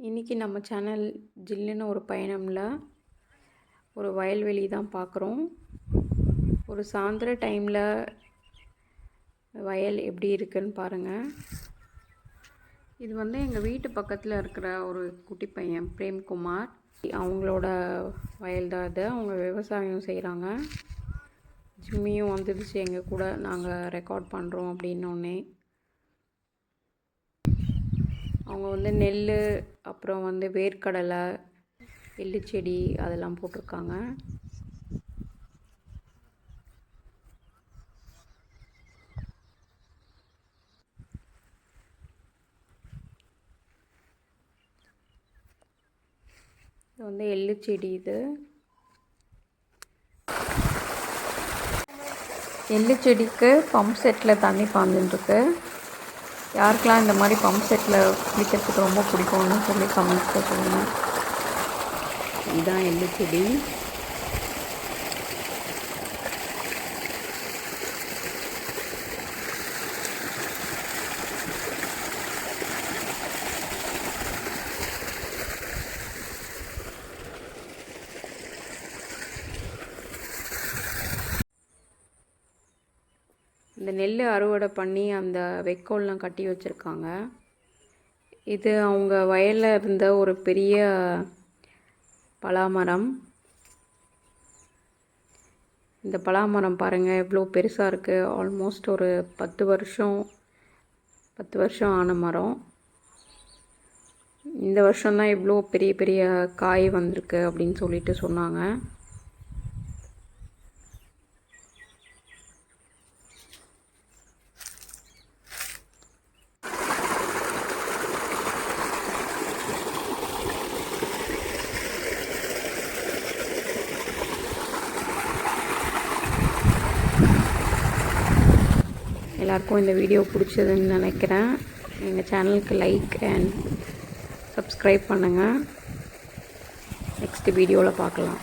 இன்றைக்கி நம்ம சேனல் ஜில்லுன்னு ஒரு பயணம்ல ஒரு வயல்வெளி தான் பார்க்குறோம். ஒரு சாயந்தர டைமில் வயல் எப்படி இருக்குன்னு பாருங்கள். இது எங்கள் வீட்டு பக்கத்தில் இருக்கிற ஒரு குட்டி பையன் பிரேம்குமார், அவங்களோட வயல் தான் அது. அவங்க விவசாயம் செய்கிறாங்க. ஜிம்மியும் வந்துடுச்சு எங்கள் கூட, நாங்கள் ரெக்கார்ட் பண்ணுறோம் அப்படின்னோடனே. அவங்க நெல், அப்புறம் வேர்க்கடலை, எள்ளு செடி அதெல்லாம் போட்டிருக்காங்க. இது எள்ளு செடி. இது எள்ளு செடிக்கு பம்ப் செட்டில் தண்ணி பாய்ஞ்சுட்டுருக்கு. யாருக்கெல்லாம் இந்த மாதிரி பம்ப் செட்டில் குளிக்கிறதுக்கு ரொம்ப பிடிக்கும்னு சொல்லி கமெண்ட்ஸில் சொல்லுங்கள். இதுதான் எள்ளு செடி. இந்த நெல் அறுவடை பண்ணி அந்த வைக்கோல்லாம் கட்டி வச்சுருக்காங்க. இது அவங்க வயலில் இருந்த ஒரு பெரிய பலாமரம். இந்த பலாமரம் பாருங்கள் எவ்வளோ பெருசாக இருக்குது. ஆல்மோஸ்ட் ஒரு 10 வருஷம் ஆன மரம். இந்த வருஷம்தான் இவ்வளோ பெரிய பெரிய காய் வந்திருக்கு அப்படின்னு சொல்லிட்டு சொன்னாங்க. எல்லாருக்கும் இந்த வீடியோ பிடிச்சதுன்னு நினைக்கிறேன். எங்கள் சேனலுக்கு லைக் அண்ட் சப்ஸ்கிரைப் பண்ணுங்கள். நெக்ஸ்ட் வீடியோவில் பார்க்கலாம்.